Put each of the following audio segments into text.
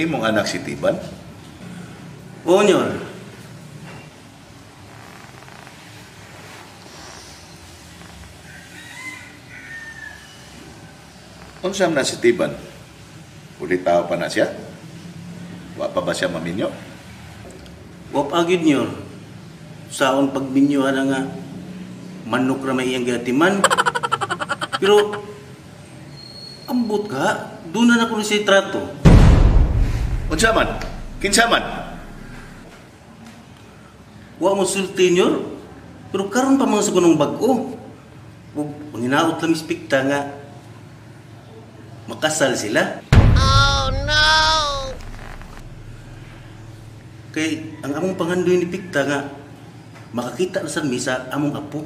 Imong anak si Tiban? Oo, Nyor. Unsam na si Tiban? Ulit tao pa na siya? Wa pa ba siya maminyo? Wap agid, Nyor. Saon pagminyohan na nga manok ra may iyang gatiman. Pero ambot ka, doon na ako sa trato. Unsa man? Kinsa man? Wa mo sulti, Nyor. Pero karon pa mga sugunong bag-o. Ug panginaot lang ispekta nga makasal sila. Oh no! Kay ang among pangandoy ni Pikta nga makakita na sa misa among apo.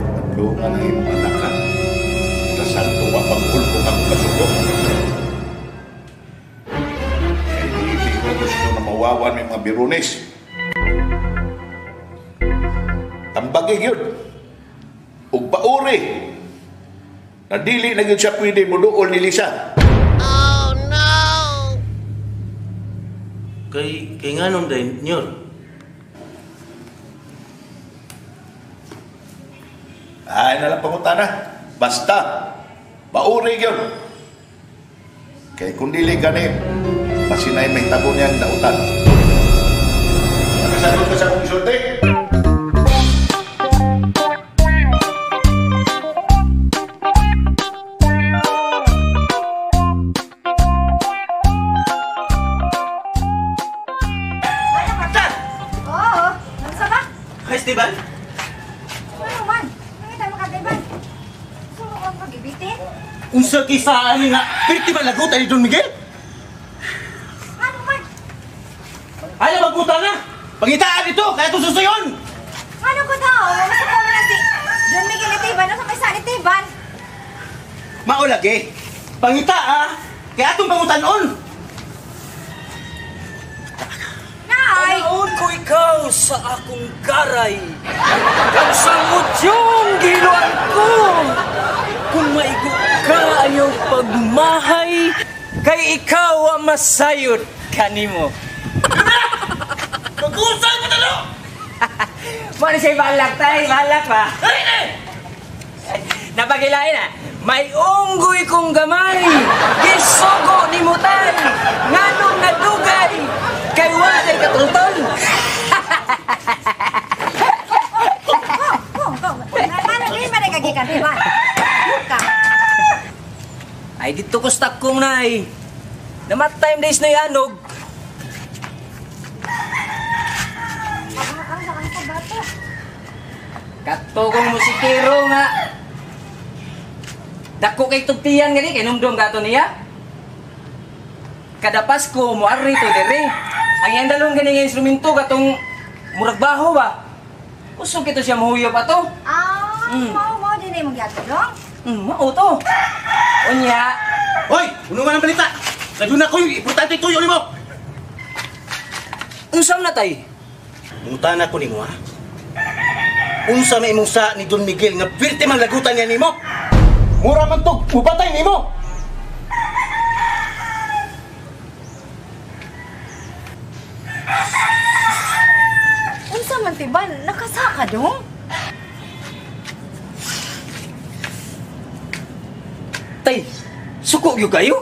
Ano nga na imong anak ka? Kasanto wa pagulpo kang kasuko. Kaya hindi ko gusto na mawawan ng mga birunis. Tambagig yun. Ug pauri. Na dili na yun siya pwede muduol ni Lisa. Oh no! Kay nganong day, Nyor? Ay nalang pangutana. Basta. Pauri yun. Kaya kung dili ganit, masinay may tabo niyang dautan. Nakasagot ka sa kong isulti? Festival? Ano man? Nakita mo ka, Sumo kang pag-ibitin? Unsa kisaan nga festival lagot ani Don Miguel? Ano man? Ay magbuta na. Pangitaan ito kaya to susuyon. Ano ko daw? Gusto ko na si Don Miguel Itiban. Ano sa may sa Itiban? Mao lagi. Pangita kaya atong pangutanon. Nay! Panaon ko ikaw sa akong garay. Kang sangod yung giluan ko. Kung maigo ka ayaw pagmahay, kay ikaw ang masayod kanimo. Mag-usay mo talo. Mano siya balak tayo, balak pa. Napagilain na. May unggoy kong gamay, gisugo ni mutan, nganong nadugay, kay walay katultol. Ano rin man ay kagikan, diba? Luka. Ay dito ko stak kong nay. Namat time days na yanog. Ang sakang sa bato. Kato kong musikero nga. Dako kay tugtiyan gani kay numdum gato niya. Kada Pasko mo ari to dire. Ang iyang dalong gani nga instrumento katong murag baho ba. Usog kito siya mahuyo pa to. Mau din ay magyato dong? Mao to. Unya. Hoy, uno man ang balita. Kaduna ko yung importante tuyo nimo. Unsam na tay? Mungutana ko nimo ha. Unsa may imong sa ni Don Miguel nga pirte man lagutan niya nimo? Mura man to, mupatay nimo. Unsa man tiban? Nakasaka dong? Tay, suko gyud kayo?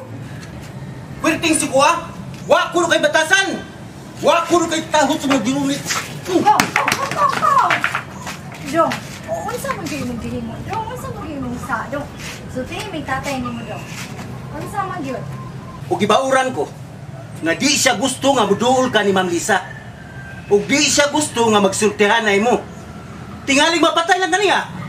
Pirting suko ha. Wa kuno kay batasan. Wa kuno kay tahot sa mga ginunit. Go! Dong, unsa man gyud imong gihimo? Dong, unsa man gyud imong sa? Dong, sulti may tatay nimo dong. Unsa man gyud? O gibauran ko nga di siya gusto nga muduol ka ni Ma'am Lisa. O di siya gusto nga magsultihan na imo. Tingaling mapatay lang kaniya.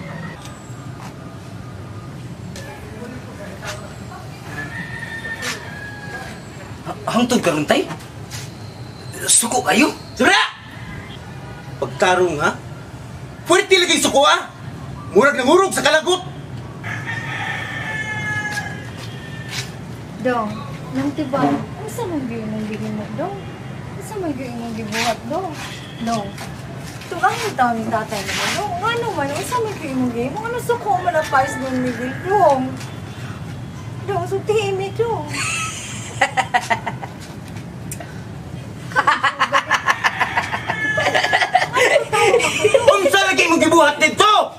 Hangtod karon tay? Suko kayo? Sura! Pagtarong ha? Pwede lagi suko ha? Murag na murog sa kalagot. Dong, nang tiban, unsa man gyud imong gihimo dong? Unsa man gyud imong gibuhat dong? Dong, Tugangin taon yung tatay mo. Dong, ano man, unsa man kayo mong game? Ano sa ko man na pais ng Miguel? Dong, sultihin mi, dong. Unsa lagi mo gibuhat dito?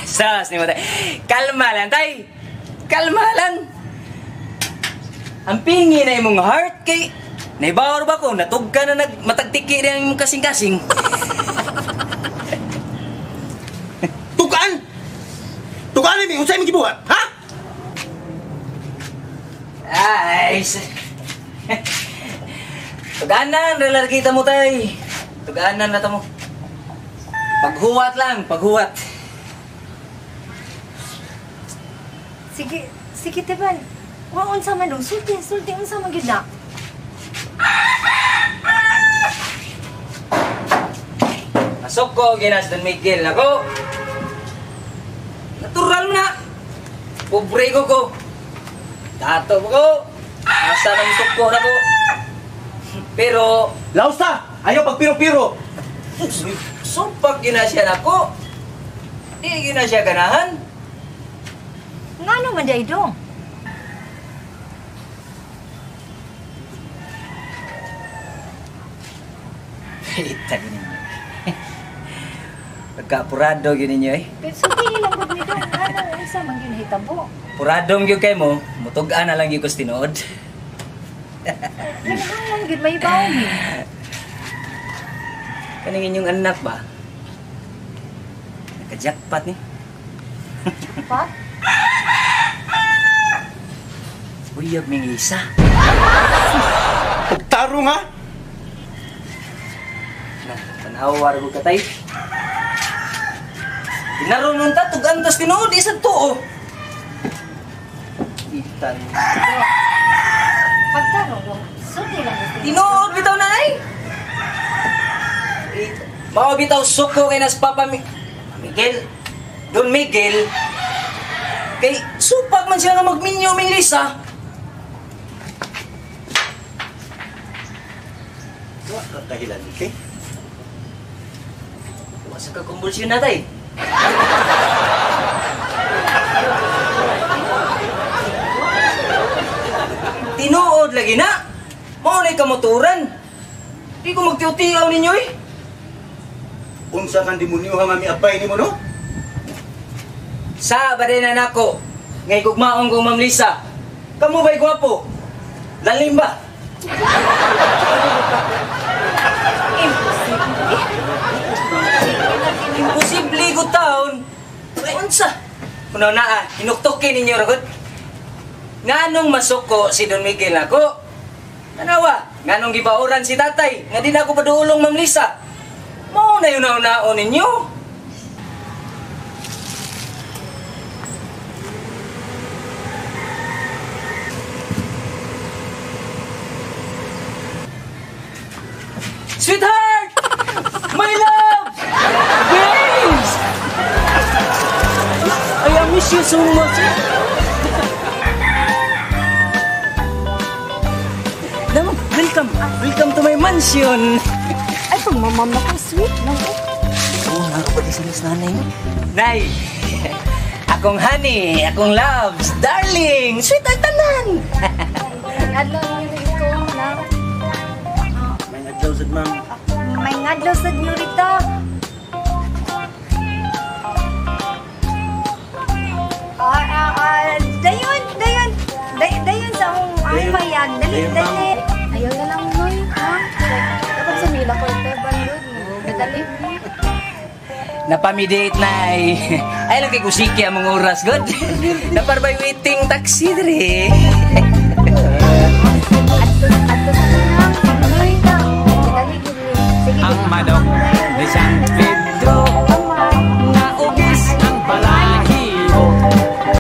Sas ni mo tay. Kalma lang tay. Kalma lang. Ang pingi na imong heart kay naibawar ba ko natugka na matagtiki na imong kasing-kasing. Tukaan! Tukaan ni unsa imong gibuhat? Ha? Ay. Tuganan relar kita mo tay. Tuganan na ta mo. Paghuwat lang, paghuwat. Sige, Teban. Waon sa man dong, sulti, unsa man gid na? Masok ko, ginas Don Miguel ako. Natural na. Pobre ko. Tato ko. Asa nang suko na ko. Pero, Lausa! Ayaw pagpiro-piro! sumpag ginasya na ko. Di ginasya ganahan. Ngano man day dong? Kita gini niyo. Pagkapurado gini niyo eh. Pero sulti lang gud ni dong. Ngano unsa man gyud hitabo? Puradong gyud kay mo, mutugaan na lang gyud ko sa tinuod. Ganang lang gud may bawo mi. Kaning inyong anak ba? Naka-jackpot ni. Pa? Uyab ming isa. Pagtaro nga! Na, panawar ko katay. Dinaronon ta tugan tas tinuod isa tuo. Itan. Pagtaro dong. Sulti lang gud. Tinuod bitaw na ay. Mao bitaw suko kay nas Papa Miguel. Don Miguel. Kay supag man siya nga magminyo ming Lisa. Wa ka kahilan, okay? Wasa ka kumbulsyon na tay. Tinuod lagi na. Mao na kamoturan. Di ko magtiutiaw ninyo eh. Unsa kang demonyo nga miapay nimo no? Sa badenan ako. Ngay gugmaong kong Ma'am Lisa. Kamu ba'y gwapo? Lalim ba? Imposible ko taon. Ay, unsa? Kuno na hinuktokin ninyo ragot. Nganong masuko si Don Miguel ako? Nanawa, nganong gibauran si tatay? Nga di na ako paduulong Ma'am Lisa. Mao na yun naon ninyo. Sweetheart! My love! Babes! I miss you so much. Naman, welcome. Welcome to my mansion. Ay, pag mamam na ko, sweet lang. Oo, nakapati sila sa nanay mo. Nay, akong honey, akong loves, darling, sweet ang tanan. Adlaw lang yung ito na. May adlaw sad ma'am. May ngadlaw sa Nurita. Dayon sa akong ay mayag. Dali. Ayaw na lang nun, ha? Dapat sumila ko ito, balod. Nadali. Napamidate na ay lang kay kusiki ang mga oras, God. Naparbay waiting taxi, dre. Ato sa kanang. Dali. Sige. Ang manok ni San Pedro.